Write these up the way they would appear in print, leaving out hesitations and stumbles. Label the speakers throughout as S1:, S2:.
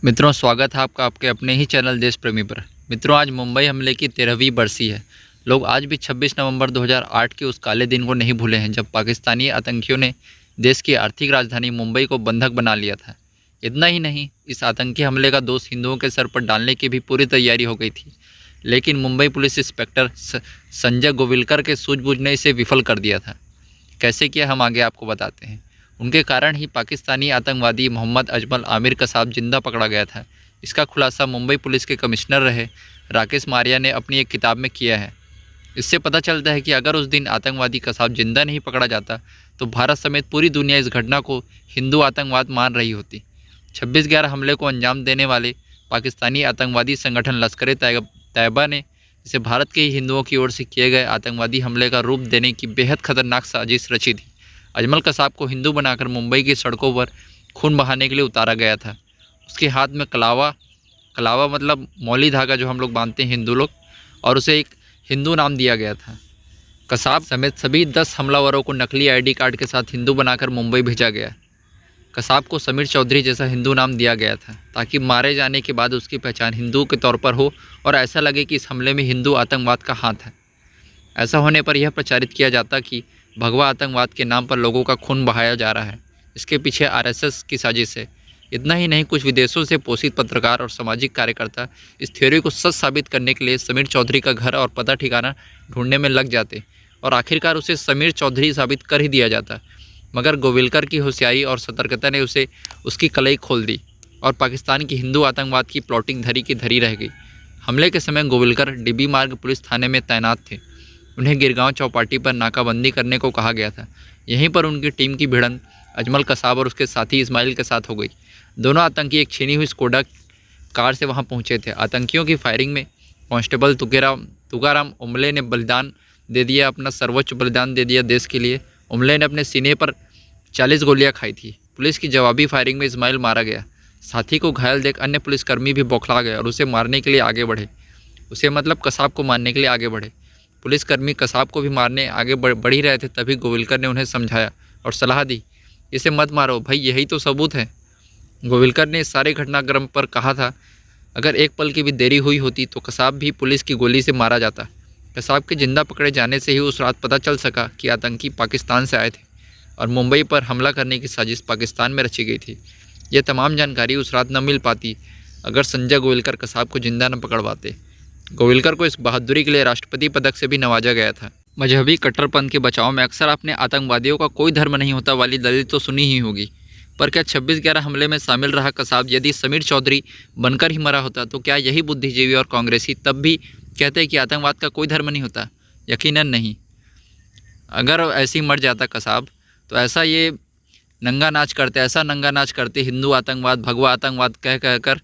S1: मित्रों, स्वागत है आपका आपके अपने ही चैनल देश प्रेमी पर। मित्रों, आज मुंबई हमले की 13वीं बरसी है। लोग आज भी 26 नवंबर 2008 के उस काले दिन को नहीं भूले हैं जब पाकिस्तानी आतंकियों ने देश की आर्थिक राजधानी मुंबई को बंधक बना लिया था। इतना ही नहीं, इस आतंकी हमले का दोष हिंदुओं के सर पर डालने की भी पूरी तैयारी हो गई थी, लेकिन मुंबई पुलिस इंस्पेक्टर संजय गोविलकर के सूझबूझ ने इसे विफल कर दिया था। कैसे किया, हम आगे आपको बताते हैं। उनके कारण ही पाकिस्तानी आतंकवादी मोहम्मद अजमल आमिर कसाब जिंदा पकड़ा गया था। इसका खुलासा मुंबई पुलिस के कमिश्नर रहे राकेश मारिया ने अपनी एक किताब में किया है। इससे पता चलता है कि अगर उस दिन आतंकवादी कसाब जिंदा नहीं पकड़ा जाता तो भारत समेत पूरी दुनिया इस घटना को हिंदू आतंकवाद मान रही होती। 26/11 हमले को अंजाम देने वाले पाकिस्तानी आतंकवादी संगठन लश्कर तैयबा ने इसे भारत के ही हिंदुओं की ओर से किए गए आतंकवादी हमले का रूप देने की बेहद खतरनाक साजिश रची थी। अजमल कसाब को हिंदू बनाकर मुंबई की सड़कों पर खून बहाने के लिए उतारा गया था। उसके हाथ में कलावा मतलब मौली धागा जो हम लोग बांधते हैं हिंदू लोग, और उसे एक हिंदू नाम दिया गया था। कसाब समेत सभी 10 हमलावरों को नकली आईडी कार्ड के साथ हिंदू बनाकर मुंबई भेजा गया। कसाब को समीर चौधरी जैसा हिंदू नाम दिया गया था ताकि मारे जाने के बाद उसकी पहचान हिंदू के तौर पर हो और ऐसा लगे कि इस हमले में हिंदू आतंकवाद का हाथ है। ऐसा होने पर यह प्रचारित किया जाता कि भगवा आतंकवाद के नाम पर लोगों का खून बहाया जा रहा है। इसके पीछे आरएसएस की साजिश है। इतना ही नहीं, कुछ विदेशों से पोषित पत्रकार और सामाजिक कार्यकर्ता इस थ्योरी को सच साबित करने के लिए समीर चौधरी का घर और पता ठिकाना ढूंढने में लग जाते और आखिरकार उसे समीर चौधरी साबित कर ही दिया जाता। मगर गोविलकर की होशियारी और सतर्कता ने उसे उसकी कलई खोल दी और पाकिस्तान की हिंदू आतंकवाद की प्लॉटिंग धरी की धरी रह गई। हमले के समय गोविलकर डीबी मार्ग पुलिस थाने में तैनात थे। उन्हें गिरगांव चौपाटी पर नाकाबंदी करने को कहा गया था। यहीं पर उनकी टीम की भिड़ंत अजमल कसाब और उसके साथी इस्माइल के साथ हो गई। दोनों आतंकी एक छीनी हुई स्कोडा कार से वहां पहुंचे थे। आतंकियों की फायरिंग में कांस्टेबल तुकाराम उमले ने बलिदान दे दिया, अपना सर्वोच्च बलिदान दे दिया देश के लिए। उमले ने अपने सीने पर 40 गोलियां खाई थी। पुलिस की जवाबी फायरिंग में इस्माइल मारा गया। साथी को घायल देख अन्य पुलिसकर्मी भी बौखला गए और उसे मारने के लिए आगे बढ़े। कसाब को मारने के लिए आगे बढ़े। पुलिसकर्मी कसाब को भी मारने आगे बढ़ ही रहे थे, तभी गोविलकर ने उन्हें समझाया और सलाह दी, इसे मत मारो भाई, यही तो सबूत है। गोविलकर ने इस सारे घटनाक्रम पर कहा था, अगर एक पल की भी देरी हुई होती तो कसाब भी पुलिस की गोली से मारा जाता। कसाब के जिंदा पकड़े जाने से ही उस रात पता चल सका कि आतंकी पाकिस्तान से आए थे और मुंबई पर हमला करने की साजिश पाकिस्तान में रची गई थी। यह तमाम जानकारी उस रात न मिल पाती अगर संजय गोविलकर कसाब को जिंदा न पकड़वाते। गोविलकर को इस बहादुरी के लिए राष्ट्रपति पदक से भी नवाजा गया था। मजहबी कट्टरपंथ के बचाव में अक्सर आपने आतंकवादियों का कोई धर्म नहीं होता वाली दलील तो सुनी ही होगी, पर क्या 26/11 हमले में शामिल रहा कसाब यदि समीर चौधरी बनकर ही मरा होता तो क्या यही बुद्धिजीवी और कांग्रेसी तब भी कहते कि आतंकवाद का कोई धर्म नहीं होता? यकीनन नहीं। अगर ऐसे ही मर जाता कसाब तो ऐसा नंगा नाच करते हिंदू आतंकवाद भगवा आतंकवाद कह कर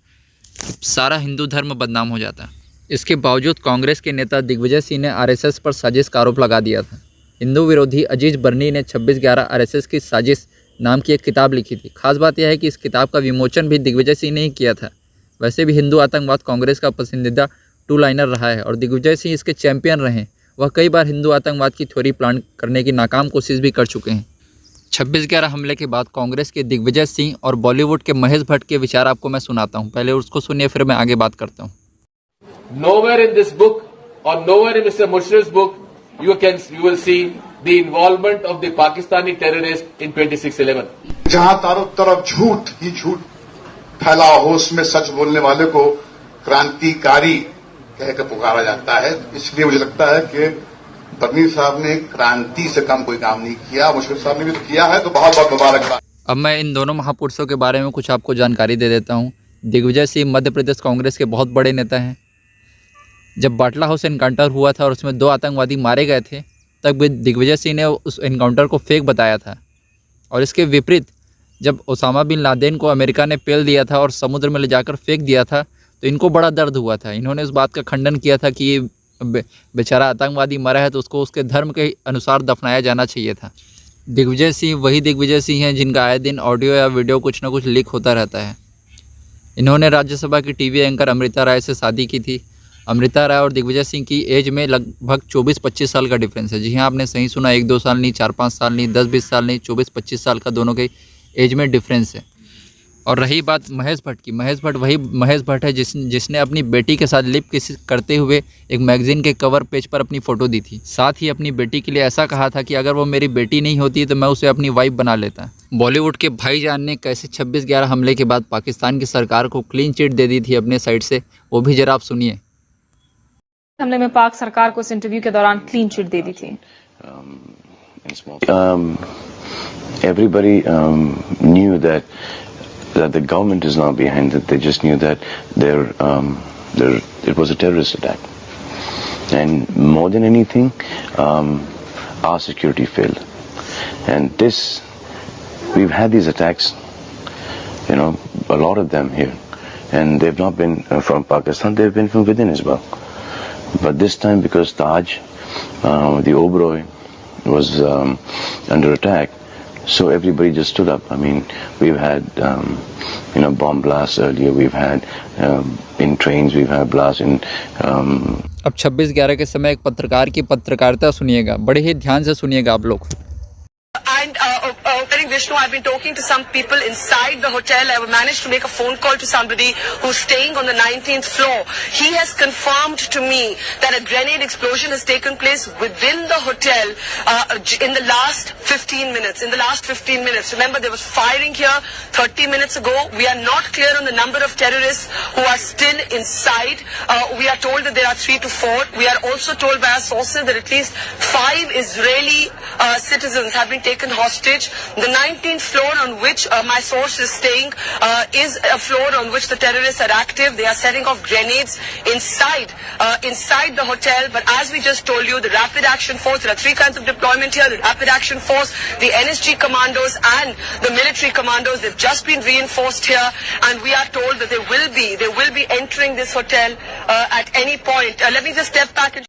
S1: सारा हिंदू धर्म बदनाम हो जाता। इसके बावजूद कांग्रेस के नेता दिग्विजय सिंह ने आरएसएस पर साजिश का आरोप लगा दिया था। हिंदू विरोधी अजीज बर्नी ने 26/11 आरएसएस की साजिश नाम की एक किताब लिखी थी। खास बात यह है कि इस किताब का विमोचन भी दिग्विजय सिंह ने ही किया था। वैसे भी हिंदू आतंकवाद कांग्रेस का पसंदीदा टू लाइनर रहा है और दिग्विजय सिंह इसके चैंपियन रहे। वह कई बार हिंदू आतंकवाद की थ्योरी प्लान करने की नाकाम कोशिश भी कर चुके हैं। 26/11 हमले के बाद कांग्रेस के दिग्विजय सिंह और बॉलीवुड के महेश भट्ट के विचार आपको मैं सुनाता हूं। पहले उसको सुनिए, फिर मैं आगे बात करता हूं।
S2: Nowhere in this book or nowhere in Mr. Mushrif's book you will see the involvement of the Pakistani terrorists in 26/11.
S3: जहां चारों तरफ झूठ ही झूठ फैला हो, उसमें सच बोलने वाले को क्रांतिकारी कहकर पुकारा जाता है। इसलिए मुझे लगता है कि बर्नी साहब ने क्रांति से कम कोई काम नहीं किया, मुशर्रफ साहब ने भी तो किया है, तो बहुत बहुत मुबारकबाद।
S1: अब मैं इन दोनों महापुरुषों के बारे में कुछ आपको जानकारी दे देता हूँ। दिग्विजय सिंह मध्य प्रदेश कांग्रेस के बहुत बड़े नेता हैं। जब बाटला हाउस एनकाउंटर हुआ था और उसमें 2 आतंकवादी मारे गए थे, तब दिग्विजय सिंह ने उस एनकाउंटर को फेक बताया था। और इसके विपरीत जब ओसामा बिन लादेन को अमेरिका ने पेल दिया था और समुद्र में ले जाकर फेंक दिया था तो इनको बड़ा दर्द हुआ था। इन्होंने इस बात का खंडन किया था कि ये बेचारा आतंकवादी मरा है तो उसको उसके धर्म के अनुसार दफनाया जाना चाहिए था। दिग्विजय सिंह वही दिग्विजय सिंह हैं जिनका आए दिन ऑडियो या वीडियो कुछ ना कुछ लीक होता रहता है। इन्होंने राज्यसभा की टीवी एंकर अमृता राय से शादी की थी। अमृता राय और दिग्विजय सिंह की एज में लगभग 24-25 साल का डिफरेंस है। जी हाँ, आपने सही सुना, 1-2 साल नहीं, 4-5 साल नहीं, 10-20 साल नहीं, 24-25 साल का दोनों के एज में डिफरेंस है। और रही बात महेश भट्ट की, महेश भट्ट वही महेश भट्ट है जिसने अपनी बेटी के साथ लिप किस करते हुए एक मैगजीन के कवर पेज पर अपनी फ़ोटो दी थी। साथ ही अपनी बेटी के लिए ऐसा कहा था कि अगर वो मेरी बेटी नहीं होती तो मैं उसे अपनी वाइफ बना लेता। बॉलीवुड के भाईजान ने कैसे 26/11 हमले के बाद पाकिस्तान की सरकार को क्लीन चिट दे दी थी अपने साइड से, वो भी जरा आप सुनिए।
S4: हमले में पाक सरकार को इस इंटरव्यू के दौरान क्लीन चिट दे दी थी।
S5: Everybody knew that the government is not behind it. They just knew that it was a terrorist attack, and more than anything, our security failed. And we've had these attacks, a lot of them here, and they've not been from Pakistan. They've been from within as well. But this time, because Taj, the Oberoi, was under attack, so everybody just stood up. I mean, we've had bomb blasts earlier. We've had in trains. We've had blasts in.
S1: अब 26/11 के समय एक पत्रकार की पत्रकारिता सुनिएगा, बड़े ही ध्यान से सुनिएगा आप लोग।
S6: And Vishnu, I've been talking to some people inside the hotel. I managed to make a phone call to somebody who's staying on the 19th floor. He has confirmed to me that a grenade explosion has taken place within the hotel in the last 15 minutes. In the last 15 minutes. Remember, there was firing here 30 minutes ago. We are not clear on the number of terrorists who are still inside. We are told that there are 3 to 4. We are also told by our sources that at least 5 Israeli citizens have been taken hostage. The 19th floor on which my source is staying is a floor on which the terrorists are active. They are setting off grenades inside the hotel. But as we just told you, the Rapid Action Force, there are 3 kinds of deployment here. The Rapid Action Force, the NSG commandos and the military commandos, they've just been reinforced here, and we are told that they will be entering this hotel at any point. Let me just step back and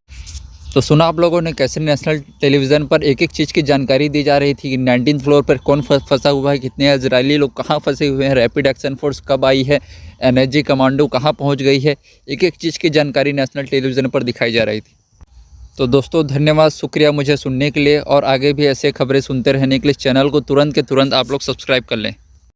S1: तो सुना आप लोगों ने कैसे national television पर एक एक चीज़ की जानकारी दी जा रही थी कि 19th फ्लोर पर कौन फंसा हुआ है, कितने इजरायली लोग कहाँ फंसे हुए हैं, रैपिड एक्शन फोर्स कब आई है, एनएसजी कमांडो कहाँ पहुँच गई है, एक एक चीज़ की जानकारी नेशनल टेलीविज़न पर दिखाई जा रही थी। तो दोस्तों धन्यवाद, शुक्रिया मुझे सुनने के लिए, और आगे भी ऐसे खबरें सुनते रहने के लिए चैनल को तुरंत के तुरंत आप लोग सब्सक्राइब कर लें।